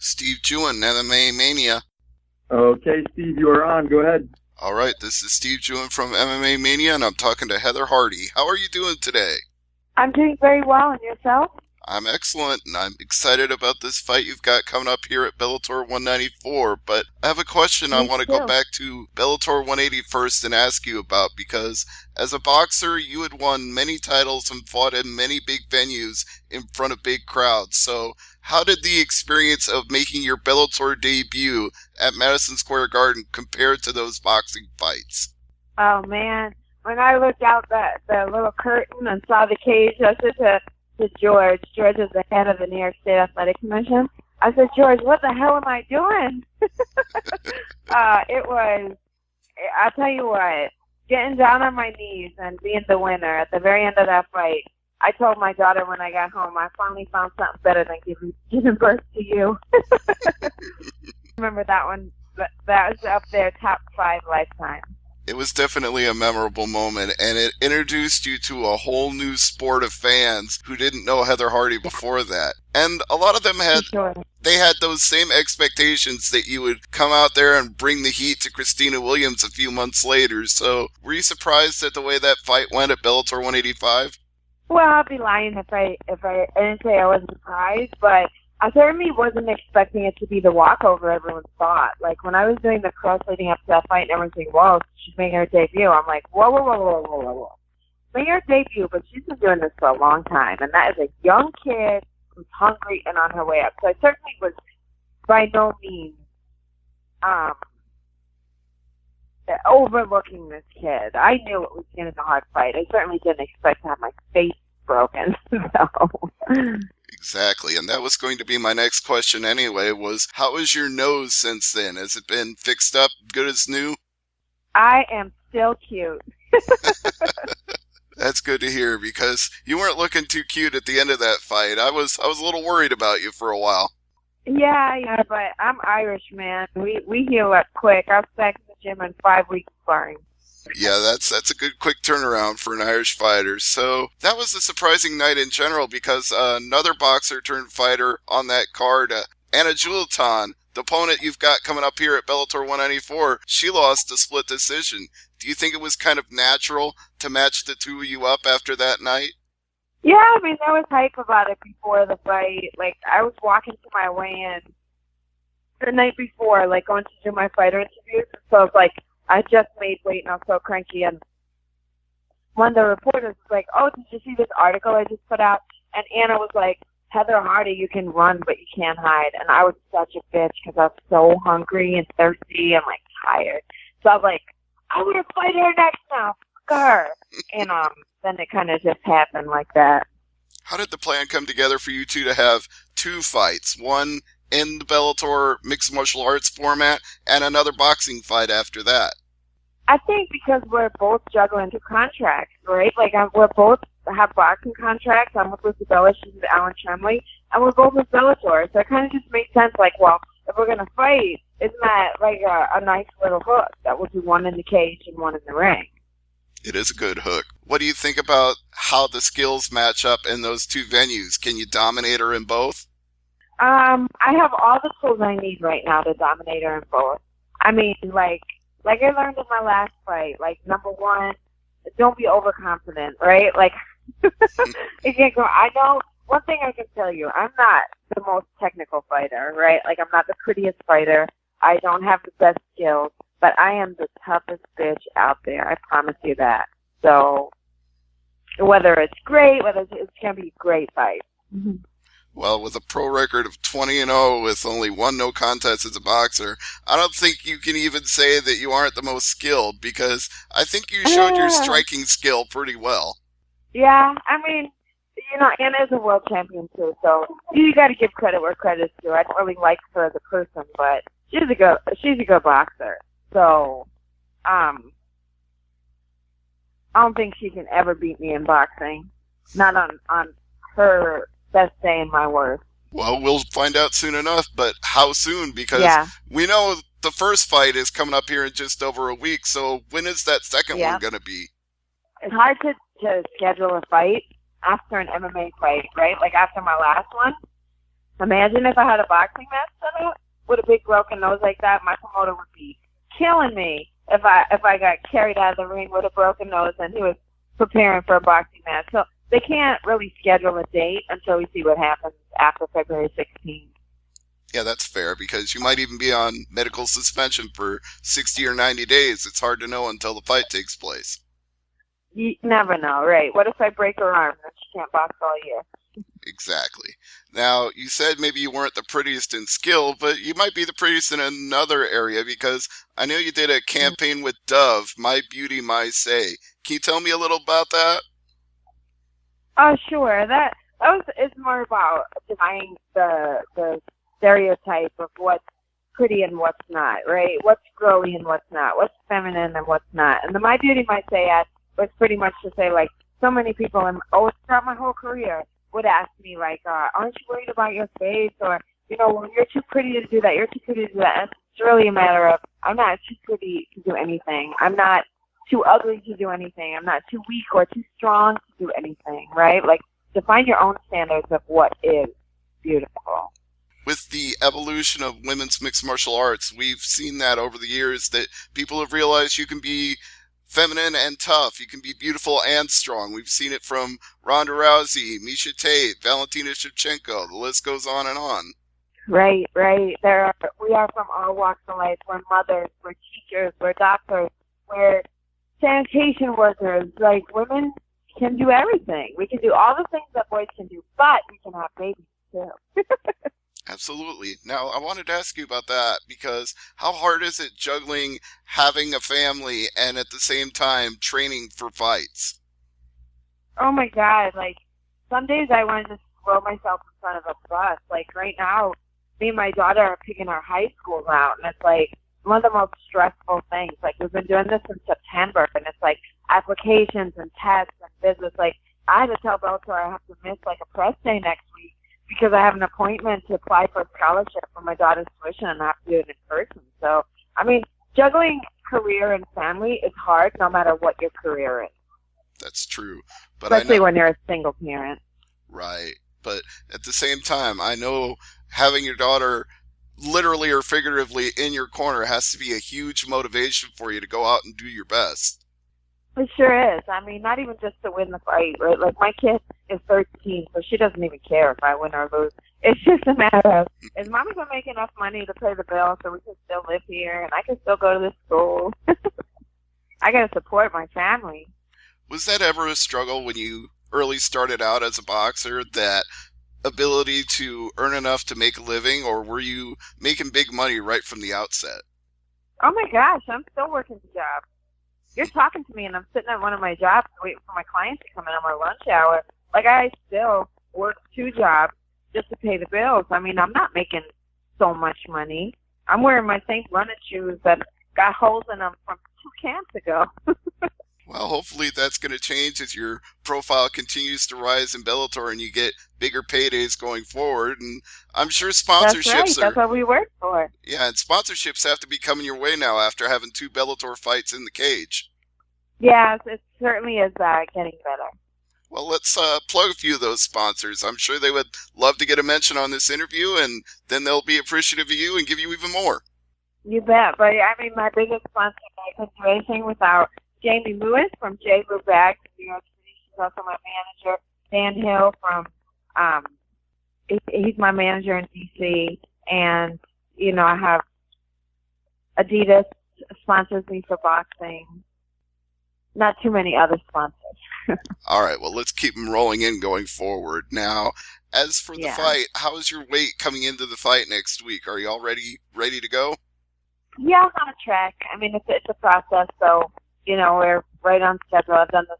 Steve Jewin, MMA Mania. Okay, Steve, you are on. Go ahead. All right, this is Steve Jewin from MMA Mania, and I'm talking to Heather Hardy. How are you doing today? I'm doing very well, and yourself? I'm excellent, and I'm excited about this fight you've got coming up here at Bellator 194, but I have a question I want to go back to Bellator 180 first and ask you about, because as a boxer, you had won many titles and fought in many big venues in front of big crowds, so how did the experience of making your Bellator debut at Madison Square Garden compare to those boxing fights? Oh, man. When I looked out the little curtain and saw the cage, I said to George is the head of the New York State Athletic Commission. I said, George, what the hell am I doing? I'll tell you what, getting down on my knees and being the winner at the very end of that fight, I told my daughter when I got home, I finally found something better than giving birth to you. Remember that one? That was up there, top 5 lifetime. It was definitely a memorable moment, and it introduced you to a whole new sport of fans who didn't know Heather Hardy before that. And a lot of them had those same expectations that you would come out there and bring the heat to Christina Williams a few months later. So were you surprised at the way that fight went at Bellator 185? Well, I'd be lying if I didn't say I wasn't surprised, but I certainly wasn't expecting it to be the walkover everyone thought. Like, when I was doing the cross leading up to that fight and everyone's saying, whoa, she's making her debut, I'm like, whoa. Making her debut, but she's been doing this for a long time, and that is a young kid who's hungry and on her way up. So I certainly was by no means overlooking this kid. I knew it was going to be a hard fight. I certainly didn't expect to have my face broken. So. Exactly, and that was going to be my next question anyway, was how is your nose since then? Has it been fixed up, good as new? I am still cute. That's good to hear, because you weren't looking too cute at the end of that fight. I was a little worried about you for a while. Yeah, but I'm Irish, man. We heal up quick. I was back in the gym in 5 weeks sparring. Yeah, that's a good quick turnaround for an Irish fighter. So that was a surprising night in general, because another boxer turned fighter on that card, Anna Juleton, the opponent you've got coming up here at Bellator 194, she lost a split decision. Do you think it was kind of natural to match the two of you up after that night? Yeah, I mean, there was hype about it before the fight. Like, I was walking to my weigh-in the night before, like, going to do my fighter interviews. So I was like, I just made weight and I was so cranky. And one of the reporters was like, oh, did you see this article I just put out? And Anna was like, Heather Hardy, you can run, but you can't hide. And I was such a bitch because I was so hungry and thirsty and, like, tired. So I was like, I'm going to fight her next now. Fuck her. And then it kind of just happened like that. How did the plan come together for you two to have two fights? One in the Bellator mixed martial arts format and another boxing fight after that? I think because we're both juggling two contracts, right? Like, we're both have boxing contracts. I'm with Isabella, she's with Alan Tremley, and we're both with Bellator. So it kind of just made sense, like, well, if we're going to fight, isn't that like a nice little hook that we'll do one in the cage and one in the ring? It is a good hook. What do you think about how the skills match up in those two venues? Can you dominate her in both? I have all the tools I need right now to dominate her in both. I mean, like I learned in my last fight, like, number one, don't be overconfident, right? Like, you can't go, I know, one thing I can tell you, I'm not the most technical fighter, right? Like, I'm not the prettiest fighter. I don't have the best skills, but I am the toughest bitch out there. I promise you that. So, whether it's great, whether it's going to be a great fight. Mm-hmm. Well, with a pro record of 20-0 with only one no contest as a boxer, I don't think you can even say that you aren't the most skilled, because I think you showed your striking skill pretty well. Yeah, I mean, you know, Anna is a world champion too, so you got to give credit where credit's due. I don't really like her as a person, but she's a good boxer. So, I don't think she can ever beat me in boxing. Not on her best day in my worst. Well, we'll find out soon enough, but how soon? Because we know the first fight is coming up here in just over a week, so when is that second one going to be? It's hard to schedule a fight after an MMA fight, right? Like, after my last one. Imagine if I had a boxing match set promoter with a big broken nose like that, my promoter would be killing me if I got carried out of the ring with a broken nose and he was preparing for a boxing match. So they can't really schedule a date until we see what happens after February 16th. Yeah, that's fair, because you might even be on medical suspension for 60 or 90 days. It's hard to know until the fight takes place. You never know, right? What if I break her arm and she can't box all year? Exactly. Now, you said maybe you weren't the prettiest in skill, but you might be the prettiest in another area, because I know you did a campaign with Dove, My Beauty, My Say. Can you tell me a little about that? Oh, sure. That was it's more about denying the stereotype of what's pretty and what's not, right? What's girly and what's not, what's feminine and what's not. And the My Beauty, My Say ad was pretty much to say, like, so many people, throughout my whole career, would ask me, like, aren't you worried about your face? Or, well, you're too pretty to do that, you're too pretty to do that. And it's really a matter of, I'm not too pretty to do anything. I'm not too ugly to do anything. I'm not too weak or too strong to do anything, right? Like, define your own standards of what is beautiful. With the evolution of women's mixed martial arts, we've seen that over the years, that people have realized you can be feminine and tough. You can be beautiful and strong. We've seen it from Ronda Rousey, Misha Tate, Valentina Shevchenko. The list goes on and on. Right. We are from all walks of life. We're mothers, we're teachers, we're doctors, we're sanitation workers. Like, women can do everything. We can do all the things that boys can do, but we can have babies too. Absolutely. Now, I wanted to ask you about that, because how hard is it juggling having a family and at the same time training for fights? Oh my God. Like, some days I want to just throw myself in front of a bus. Like, right now, me and my daughter are picking our high schools out, and it's like one of the most stressful things. Like, we've been doing this since September, and it's like applications and tests and visits. Like, I had to tell Bellator I have to miss like a press day next week because I have an appointment to apply for a scholarship for my daughter's tuition, and I have to do it in person. So, I mean, juggling career and family is hard no matter what your career is. That's true. But especially when you're a single parent. Right. But at the same time, I know having your daughter literally or figuratively in your corner has to be a huge motivation for you to go out and do your best. It sure is. I mean, not even just to win the fight, right? Like, my kid is 13, so she doesn't even care if I win or lose. It's just a matter of, is Mommy going to make enough money to pay the bill so we can still live here and I can still go to this school? I got to support my family. Was that ever a struggle when you early started out as a boxer, that ability to earn enough to make a living, or were you making big money right from the outset? Oh my gosh, I'm still working the job. You're talking to me and I'm sitting at one of my jobs waiting for my clients to come in on my lunch hour. Like, I still work 2 jobs just to pay the bills. I mean, I'm not making so much money. I'm wearing my St. Leonard shoes that got holes in them from 2 camps ago. Well, hopefully that's going to change as your profile continues to rise in Bellator and you get bigger paydays going forward. And I'm sure sponsorships That's right. That's what we work for. Yeah, and sponsorships have to be coming your way now after having 2 Bellator fights in the cage. Yes, it certainly is getting better. Well, let's plug a few of those sponsors. I'm sure they would love to get a mention on this interview, and then they'll be appreciative of you and give you even more. You bet. But, I mean, my biggest sponsor, I couldn't do anything without Jamie Lewis from J. Lou Bags in New York City. She's also my manager. Dan Hill from, he's my manager in D.C. And, I have Adidas sponsors me for boxing. Not too many other sponsors. All right, well, let's keep them rolling in going forward. Now, as for the fight, how is your weight coming into the fight next week? Are you all ready to go? Yeah, I'm on track. I mean, it's a process, so, we're right on schedule. I've done this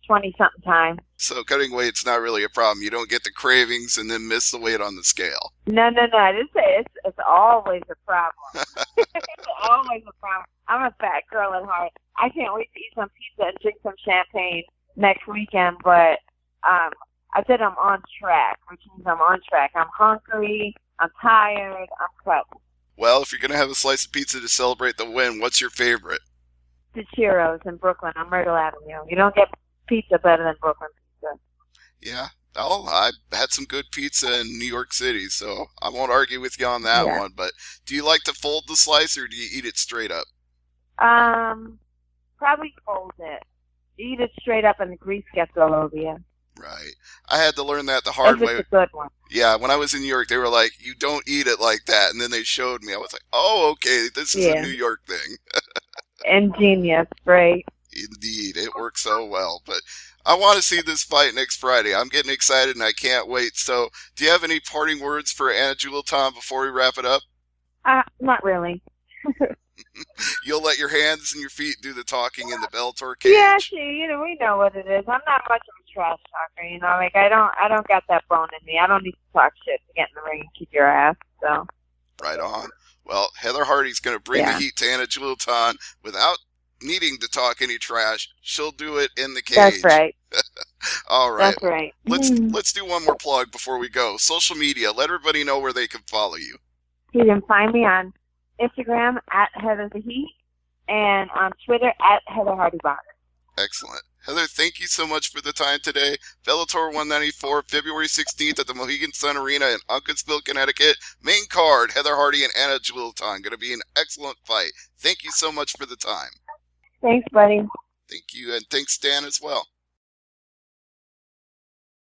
20-something times. So cutting weight's not really a problem. You don't get the cravings and then miss the weight on the scale. No. I didn't say it's always a problem. It's always a problem. I'm a fat girl at heart. I can't wait to eat some pizza and drink some champagne next weekend, but I said I'm on track, which means I'm on track. I'm hungry, I'm tired, I'm cut. Well, if you're going to have a slice of pizza to celebrate the win, what's your favorite? The Churros in Brooklyn on Myrtle Avenue. You don't get pizza better than Brooklyn pizza. Yeah, Oh, I had some good pizza in New York City, so I won't argue with you on that Yeah. one. But do you like to fold the slice or do you eat it straight up? Probably fold it. Eat it straight up and the grease gets all over you. Right. I had to learn that the hard If it's way. a good one. Yeah, when I was in New York, they were like, "You don't eat it like that," and then they showed me. I was like, "Oh, okay, this is a Yeah. New York thing." Ingenious, right? Indeed, it works so well. But I want to see this fight next Friday. I'm getting excited and I can't wait. So, do you have any parting words for Anna Juleton before we wrap it up? Not really. You'll let your hands and your feet do the talking in the Bellator cage. Yeah, we know what it is. I'm not much of a trash talker, like I don't got that bone in me. I don't need to talk shit to get in the ring and kick your ass. So. Right on. Well, Heather Hardy's going to bring the heat to Anna Juleton without needing to talk any trash. She'll do it in the cage. That's right. All right. That's right. Let's do one more plug before we go. Social media. Let everybody know where they can follow you. You can find me on Instagram at Heather the Heat and on Twitter at Heather Hardy Box. Excellent. Heather, thank you so much for the time today. Bellator 194, February 16th at the Mohegan Sun Arena in Uncasville, Connecticut. Main card, Heather Hardy and Anna Juleton. Going to be an excellent fight. Thank you so much for the time. Thanks, buddy. Thank you, and thanks, Dan, as well.